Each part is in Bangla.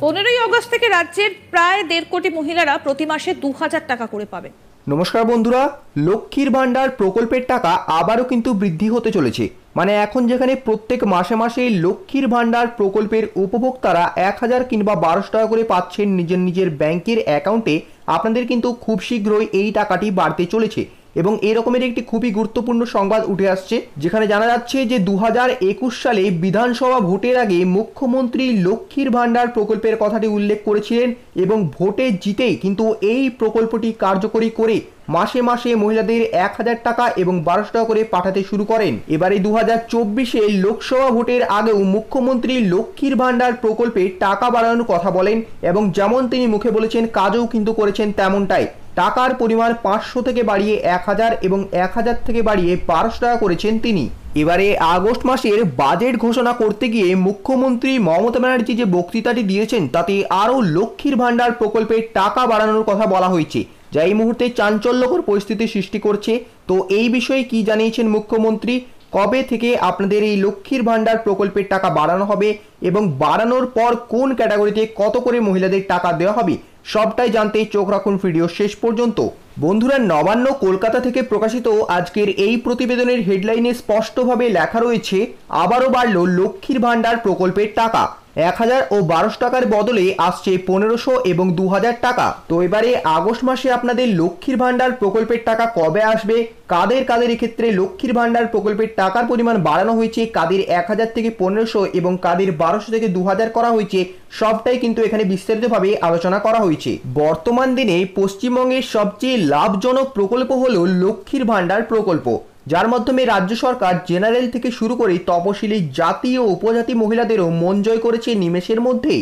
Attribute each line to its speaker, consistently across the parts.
Speaker 1: 15ই আগস্ট থেকে রাজ্যের প্রায় 1.5 কোটি মহিলারা প্রতি মাসে 2000 টাকা করে পাবেন।
Speaker 2: নমস্কার বন্ধুরা, লক্ষ্মীর ভান্ডার প্রকল্পের টাকা আবারও কিন্তু বৃদ্ধি হতে চলেছে। মানে এখন যেখানে প্রত্যেক মাসে মাসে লক্ষ্মীর ভান্ডার প্রকল্পের উপভোক্তারা 1000 কিংবা 1200 টাকা করে পাচ্ছেন নিজের নিজের ব্যাংকের অ্যাকাউন্টে, আপনাদের কিন্তু খুব শীঘ্রই এই টাকাটি বাড়তে চলেছে। এবং এরকমের একটি খুবই গুরুত্বপূর্ণ সংবাদ উঠে আসছে, যেখানে জানা যাচ্ছে যে 2021 সালে বিধানসভা ভোটের আগে মুখ্যমন্ত্রী লক্ষ্মীর ভান্ডার প্রকল্পের কথাটি উল্লেখ করেছিলেন এবং ভোটে জিতেই কিন্তু এই প্রকল্পটি কার্যকরী করে মাসে মাসে মহিলাদের 1000 টাকা এবং 1200 টাকা করে পাঠাতে শুরু করেন। এবারে 2024 লোকসভা ভোটের আগেও মুখ্যমন্ত্রী লক্ষ্মীর ভান্ডার প্রকল্পে টাকা বাড়ানোর কথা বলেন এবং যেমন তিনি মুখে বলেছেন কাজও কিন্তু করেছেন তেমনটাই। টাকার পরিমাণ 500 থেকে বাড়িয়ে 1000 এবং 1000 থেকে বাড়িয়ে 1200 টাকা করেছেন তিনি। এবারে আগস্ট মাসের বাজেট ঘোষণা করতে গিয়ে মুখ্যমন্ত্রী মমতা ব্যানার্জি যে বক্তৃতাটি দিয়েছেন তাতে আরও লক্ষ্মীর ভান্ডার প্রকল্পের টাকা বাড়ানোর কথা বলা হয়েছে, যা এই মুহূর্তে চাঞ্চল্যকর পরিস্থিতি সৃষ্টি করছে। তো এই বিষয়ে কি জানিয়েছেন মুখ্যমন্ত্রী, কবে থেকে আপনাদের এই লক্ষ্মীর ভান্ডার প্রকল্পের টাকা বাড়ানো হবে এবং বাড়ানোর পর কোন ক্যাটাগরিতে কত করে মহিলাদের টাকা দেওয়া হবে, সবটাই জানতে চোখ রাখুন ভিডিও শেষ পর্যন্ত। বন্ধুরা, নবান্ন কলকাতা থেকে প্রকাশিত আজকের এই প্রতিবেদনের হেডলাইনে স্পষ্টভাবে লেখা রয়েছে, আবারও বাড়ল লক্ষ্মীর ভান্ডার প্রকল্পের টাকা। 1000 ও 1200 টাকার বদলে আসছে 1500 এবং 2000 টাকা। তো এবারে আগস্ট মাসে আপনাদের লক্ষ্মীর ভান্ডার প্রকল্পের টাকা কবে আসবে, কাদের কাদের এক্ষেত্রে লক্ষ্মীর ভান্ডার প্রকল্পের টাকার পরিমাণ বাড়ানো হয়েছে, কাদের 1000 থেকে 1500 এবং কাদের 1200 থেকে 2000 করা হয়েছে, সবটাই কিন্তু এখানে বিস্তারিতভাবে আলোচনা করা হয়েছে। বর্তমান দিনে পশ্চিমবঙ্গের সবচেয়ে লাভজনক প্রকল্প হলো লক্ষ্মীর ভান্ডার প্রকল্প, যার মাধ্যমে রাজ্য সরকার জেনারেল থেকে শুরু করে তপশিলি জাতি ও উপজাতি মহিলাদেরও মন জয় করেছে নিমেষের মধ্যে।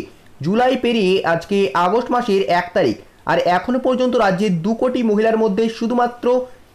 Speaker 2: জুলাই পেরিয়ে আজকে আগস্ট মাসের 1 তারিখ, আর এখনো পর্যন্ত রাজ্যের 2 কোটি মহিলার মধ্যে শুধুমাত্র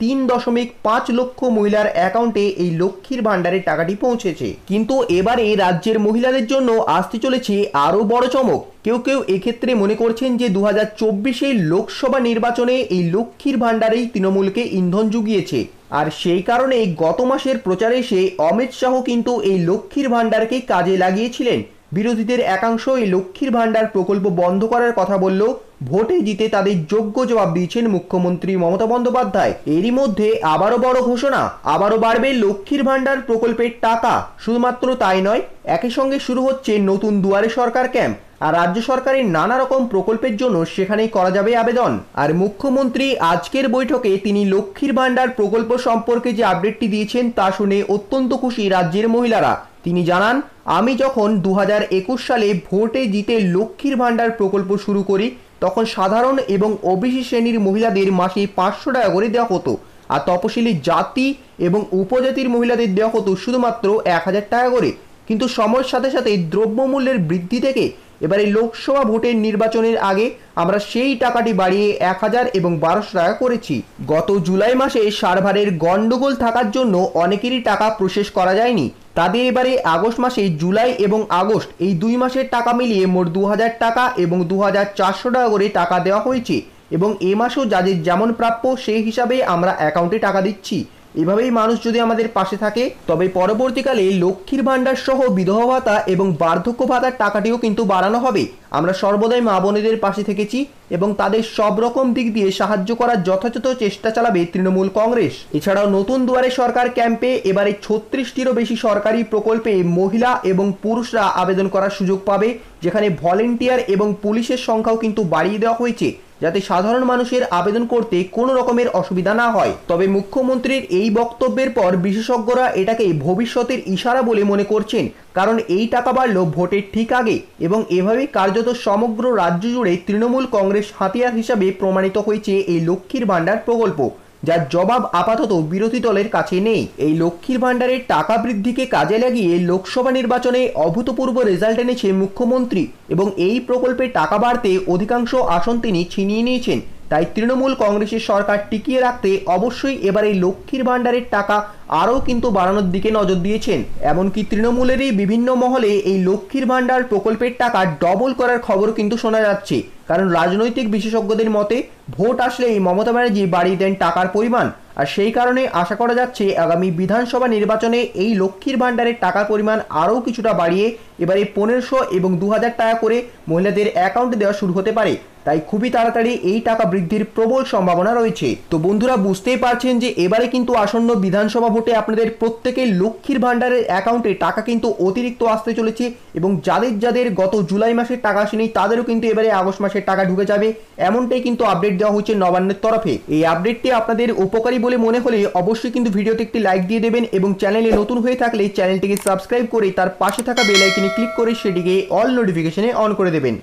Speaker 2: 3.5 লক্ষ মহিলার অ্যাকাউন্টে এই লক্ষ্মীর ভান্ডারের টাকাটি পৌঁছেছে। কিন্তু এবারে রাজ্যের মহিলাদের জন্য আসতে চলেছে আরও বড় চমক। কেউ কেউ এক্ষেত্রে মনে করছেন যে 2024 লোকসভা নির্বাচনে এই লক্ষ্মীর ভান্ডারেই তৃণমূলকে ইন্ধন জুগিয়েছে, আর সেই কারণে গত মাসের প্রচারে এসে অমিত শাহ কিন্তু এই লক্ষ্মীর ভান্ডারকে কাজে লাগিয়েছিলেন। বিরোধীদের একাংশ এই লক্ষ্মীর ভান্ডার প্রকল্প বন্ধ করার কথা বললেও ভোটে জিতে তাদের যোগ্য জবাব দিয়েছেন মুখ্যমন্ত্রী মমতা বন্দ্যোপাধ্যায়। এরই মধ্যে আবারও বড় ঘোষণা, আবারও বাড়বে লক্ষ্মীর ভান্ডার প্রকল্পের টাকা। শুধুমাত্র তাই নয়, একই সঙ্গে শুরু হচ্ছে নতুন দুয়ারে সরকার ক্যাম্প, আর রাজ্য সরকারের নানা রকম প্রকল্পের জন্য সেখানেই করা যাবে আবেদন। আর মুখ্যমন্ত্রী আজকের বৈঠকে তিনি লক্ষ্মীর ভান্ডার প্রকল্প সম্পর্কে যে আপডেটটি দিয়েছেন তা শুনে অত্যন্ত খুশি রাজ্যের মহিলারা। তিনি জানান, আমি যখন 2021 সালে ভোটে জিতে লক্ষ্মীর ভান্ডার প্রকল্প শুরু করি তখন সাধারণ এবং ওবিসি শ্রেণীর মহিলাদের মাসে 500 টাকা করে দেওয়া হতো, আর তপশিলি জাতি এবং উপজাতির মহিলাদের দেওয়া হতো শুধুমাত্র 1000 টাকা করে। কিন্তু সময়ের সাথে সাথে দ্রব্যমূল্যের বৃদ্ধি থেকে এবারে লোকসভা ভোটের নির্বাচনের আগে আমরা সেই টাকাটি বাড়িয়ে 1000 এবং 1200 টাকা করেছি। গত জুলাই মাসে সার্ভারের গন্ডগোল থাকার জন্য অনেকেরই টাকা প্রসেস করা যায়নি, তাদের এবারে আগস্ট মাসে জুলাই এবং আগস্ট এই 2 মাসের টাকা মিলিয়ে মোট 2000 টাকা এবং 2400 টাকা করে টাকা দেওয়া হয়েছে। এবং এ মাসেও যাদের যেমন প্রাপ্য সেই হিসাবে আমরা অ্যাকাউন্টে টাকা দিচ্ছি। এভাবেই মানুষ যদি আমাদের পাশে থাকে তবে পরবর্তীকালে লক্ষ্মীর ভান্ডার সহ বিধবা ভাতা এবং বার্ধক্য ভাতার টাকাটিও কিন্তু বাড়ানো হবে। আমরা সর্বদাই মা বোনেদের পাশে থেকেছি এবং তাদের সব রকম দিক দিয়ে সাহায্য করার যথাযথ চেষ্টা চালাবে তৃণমূল কংগ্রেস। এছাড়াও নতুন দুয়ারে সরকার ক্যাম্পে এবারে 36টিরও বেশি সরকারি প্রকল্পে মহিলা এবং পুরুষরা আবেদন করার সুযোগ পাবে, যেখানে ভলেন্টিয়ার এবং পুলিশের সংখ্যাও কিন্তু বাড়িয়ে দেওয়া হয়েছে যাতে সাধারণ মানুষের আবেদন করতে কোনো রকমের অসুবিধা না হয়। তবে মুখ্যমন্ত্রীর এই বক্তব্যের পর বিশেষজ্ঞরা এটাকে ভবিষ্যতের ইশারা বলে মনে করছেন, কারণ এই টাকা বাড়ল ভোটের ঠিক আগে এবং এভাবেই কার্যত সমগ্র রাজ্য জুড়ে তৃণমূল কংগ্রেস হাতিয়ার হিসাবে প্রমাণিত হয়েছে এই লক্ষ্মীর ভান্ডার প্রকল্প, যার জবাব আপাতত বিরোধী দলের কাছে নেই। এই লক্ষ্মীর ভান্ডারের টাকা বৃদ্ধিকে কাজে লাগিয়ে লোকসভা নির্বাচনে অভূতপূর্ব রেজাল্ট এনেছে মুখ্যমন্ত্রী এবং এই প্রকল্পে টাকা বাড়তে অধিকাংশ আসন তিনি ছিনিয়ে নিয়েছেন। তাই তৃণমূল কংগ্রেসের সরকার টিকিয়ে রাখতে অবশ্যই এবার এই লক্ষ্মীর ভান্ডারের টাকা আরও কিন্তু বাড়ানোর দিকে নজর দিয়েছেন। এমনকি তৃণমূলেরই বিভিন্ন মহলে এই লক্ষ্মীর ভান্ডার প্রকল্পের টাকা ডবল করার খবর কিন্তু শোনা যাচ্ছে, কারণ রাজনৈতিক বিশেষজ্ঞদের মতে ভোট আসলেই মমতা ব্যানার্জি বাড়িয়ে দেন টাকার পরিমাণ। আর সেই কারণে আশা করা যাচ্ছে আগামী বিধানসভা নির্বাচনে এই লক্ষ্মীর ভাণ্ডারের টাকার পরিমাণ আরও কিছুটা বাড়িয়ে এবারে 1500 এবং 2000 টাকা করে মহিলাদের অ্যাকাউন্টে দেওয়া শুরু হতে পারে। তাই খুবই তাড়াতাড়ি এই টাকা বৃদ্ধির প্রবল সম্ভাবনা রয়েছে। তো বন্ধুরা, বুঝতেই পারছেন যে এবারে কিন্তু আসন্ন বিধানসভা ভোটে আপনাদের প্রত্যেকের লক্ষ্মীর ভাণ্ডারের অ্যাকাউন্টে টাকা কিন্তু অতিরিক্ত আসতে চলেছে, এবং যাদের যাদের গত জুলাই মাসের টাকা আসেনি তাদেরও কিন্তু এবারে আগস্ট মাসের টাকা ঢুকে যাবে, এমনটাই কিন্তু আপডেট দেওয়া হচ্ছে নবান্নের তরফে। এই আপডেটটি আপনাদের উপকারী বলে মনে হলে অবশ্যই কিন্তু ভিডিওতে একটি লাইক দিয়ে দেবেন, এবং চ্যানেলে নতুন হয়ে থাকলে চ্যানেলটিকে সাবস্ক্রাইব করে তার পাশে থাকা বেল আইকনে ক্লিক করে সেটিকে অল নোটিফিকেশনে অন করে দেবেন।